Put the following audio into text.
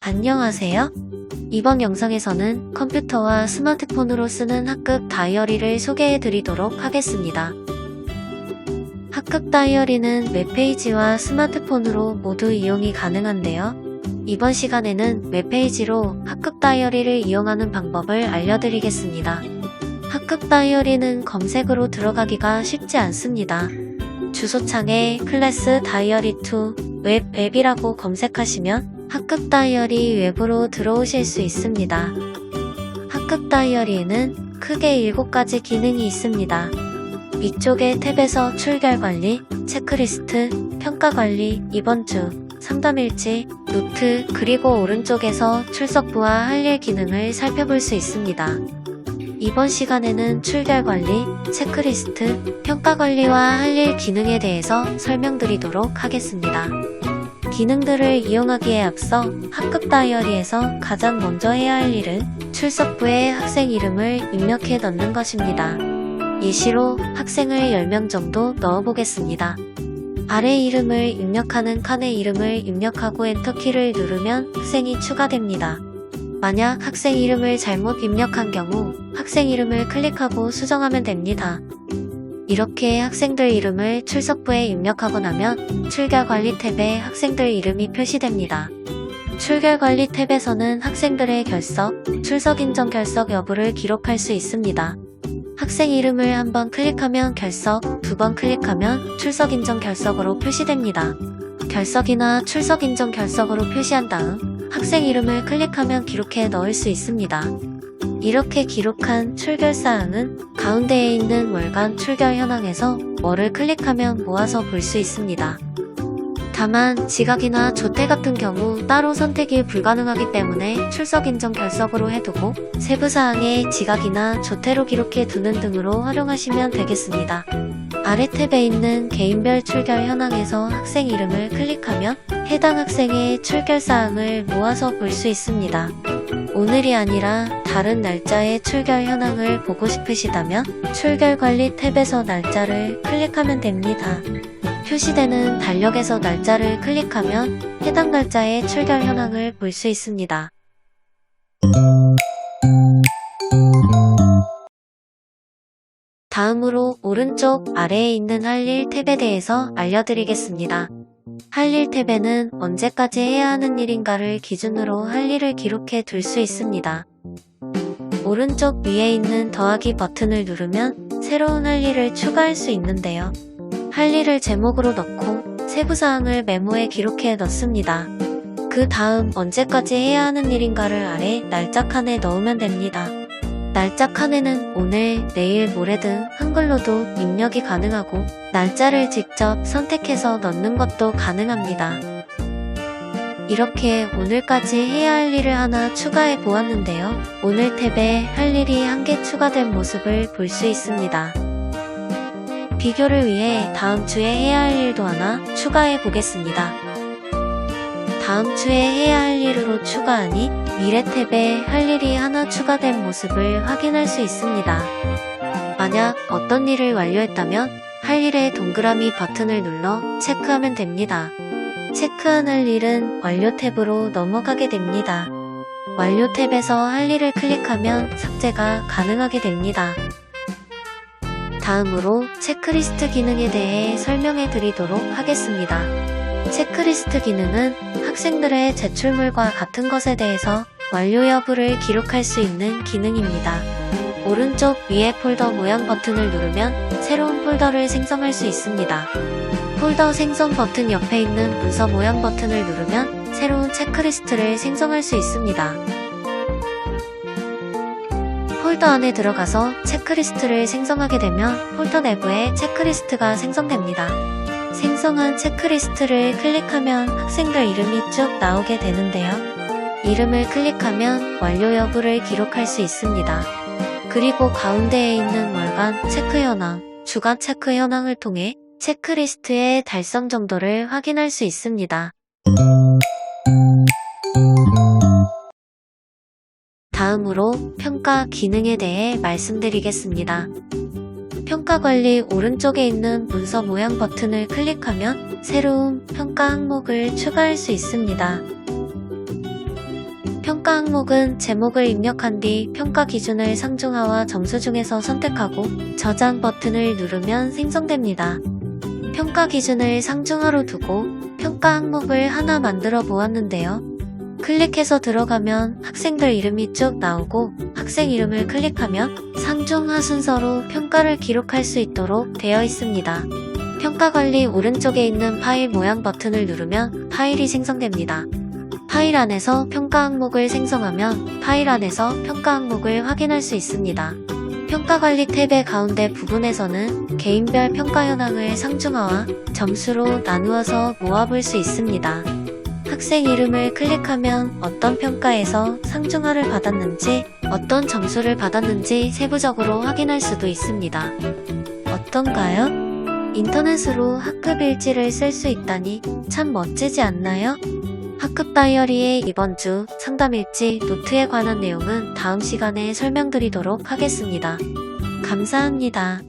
안녕하세요. 이번 영상에서는 컴퓨터와 스마트폰으로 쓰는 학급 다이어리를 소개해 드리도록 하겠습니다. 학급 다이어리는 웹페이지와 스마트폰으로 모두 이용이 가능한데요. 이번 시간에는 웹페이지로 학급 다이어리를 이용하는 방법을 알려드리겠습니다. 학급 다이어리는 검색으로 들어가기가 쉽지 않습니다. 주소창에 클래스 다이어리2 웹이라고 검색하시면 학급 다이어리 웹으로 들어오실 수 있습니다. 학급 다이어리에는 크게 7가지 기능이 있습니다. 위쪽의 탭에서 출결 관리, 체크리스트, 평가 관리, 이번 주, 상담일지, 노트, 그리고 오른쪽에서 출석부와 할 일 기능을 살펴볼 수 있습니다. 이번 시간에는 출결 관리, 체크리스트, 평가 관리와 할 일 기능에 대해서 설명드리도록 하겠습니다. 기능들을 이용하기에 앞서 학급 다이어리에서 가장 먼저 해야 할 일은 출석부에 학생 이름을 입력해 넣는 것입니다. 예시로 학생을 10명 정도 넣어보겠습니다. 아래 이름을 입력하는 칸에 이름을 입력하고 엔터키를 누르면 학생이 추가됩니다. 만약 학생 이름을 잘못 입력한 경우 학생 이름을 클릭하고 수정하면 됩니다. 이렇게 학생들 이름을 출석부에 입력하고 나면 출결관리 탭에 학생들 이름이 표시됩니다. 출결관리 탭에서는 학생들의 결석, 출석 인정 결석 여부를 기록할 수 있습니다. 학생 이름을 한번 클릭하면 결석, 2번 클릭하면 출석 인정 결석으로 표시됩니다. 결석이나 출석 인정 결석으로 표시한 다음 학생 이름을 클릭하면 기록해 넣을 수 있습니다. 이렇게 기록한 출결사항은 가운데에 있는 월간 출결 현황에서 월을 클릭하면 모아서 볼 수 있습니다. 다만 지각이나 조퇴 같은 경우 따로 선택이 불가능하기 때문에 출석 인정 결석으로 해두고 세부사항에 지각이나 조퇴로 기록해 두는 등으로 활용하시면 되겠습니다. 아래 탭에 있는 개인별 출결 현황에서 학생 이름을 클릭하면 해당 학생의 출결사항을 모아서 볼 수 있습니다. 오늘이 아니라 다른 날짜의 출결 현황을 보고 싶으시다면 출결 관리 탭에서 날짜를 클릭하면 됩니다. 표시되는 달력에서 날짜를 클릭하면 해당 날짜의 출결 현황을 볼 수 있습니다. 다음으로 오른쪽 아래에 있는 할 일 탭에 대해서 알려드리겠습니다. 할 일 탭에는 언제까지 해야 하는 일인가를 기준으로 할 일을 기록해 둘 수 있습니다. 오른쪽 위에 있는 더하기 버튼을 누르면 새로운 할 일을 추가할 수 있는데요. 할 일을 제목으로 넣고 세부사항을 메모에 기록해 넣습니다. 그 다음 언제까지 해야 하는 일인가를 아래 날짜 칸에 넣으면 됩니다. 날짜 칸에는 오늘, 내일, 모레 등 한글로도 입력이 가능하고 날짜를 직접 선택해서 넣는 것도 가능합니다. 이렇게 오늘까지 해야 할 일을 하나 추가해 보았는데요. 오늘 탭에 할 일이 1개 추가된 모습을 볼 수 있습니다. 비교를 위해 다음 주에 해야 할 일도 하나 추가해 보겠습니다. 다음 주에 해야 할 일으로 추가하니 미래 탭에 할 일이 하나 추가된 모습을 확인할 수 있습니다. 만약 어떤 일을 완료했다면 할 일의 동그라미 버튼을 눌러 체크하면 됩니다. 체크한 할 일은 완료 탭으로 넘어가게 됩니다. 완료 탭에서 할 일을 클릭하면 삭제가 가능하게 됩니다. 다음으로 체크리스트 기능에 대해 설명해 드리도록 하겠습니다. 체크리스트 기능은 학생들의 제출물과 같은 것에 대해서 완료 여부를 기록할 수 있는 기능입니다. 오른쪽 위에 폴더 모양 버튼을 누르면 새로운 폴더를 생성할 수 있습니다. 폴더 생성 버튼 옆에 있는 문서 모양 버튼을 누르면 새로운 체크리스트를 생성할 수 있습니다. 폴더 안에 들어가서 체크리스트를 생성하게 되면 폴더 내부에 체크리스트가 생성됩니다. 생성한 체크리스트를 클릭하면 학생들 이름이 쭉 나오게 되는데요. 이름을 클릭하면 완료 여부를 기록할 수 있습니다. 그리고 가운데에 있는 월간 체크 현황, 주간 체크 현황을 통해 체크리스트의 달성 정도를 확인할 수 있습니다. 다음으로 평가 기능에 대해 말씀드리겠습니다. 평가 관리 오른쪽에 있는 문서 모양 버튼을 클릭하면 새로운 평가 항목을 추가할 수 있습니다. 평가 항목은 제목을 입력한 뒤 평가 기준을 상중하와 점수 중에서 선택하고 저장 버튼을 누르면 생성됩니다. 평가 기준을 상중하로 두고 평가 항목을 하나 만들어 보았는데요. 클릭해서 들어가면 학생들 이름이 쭉 나오고 학생 이름을 클릭하면 상중하 순서로 평가를 기록할 수 있도록 되어 있습니다. 평가 관리 오른쪽에 있는 파일 모양 버튼을 누르면 파일이 생성됩니다. 파일 안에서 평가 항목을 생성하면 파일 안에서 평가 항목을 확인할 수 있습니다. 평가 관리 탭의 가운데 부분에서는 개인별 평가 현황을 상중하와 점수로 나누어서 모아볼 수 있습니다. 학생 이름을 클릭하면 어떤 평가에서 상중하를 받았는지, 어떤 점수를 받았는지 세부적으로 확인할 수도 있습니다. 어떤가요? 인터넷으로 학급 일지를 쓸 수 있다니 참 멋지지 않나요? 학급 다이어리의 이번 주 상담 일지 노트에 관한 내용은 다음 시간에 설명드리도록 하겠습니다. 감사합니다.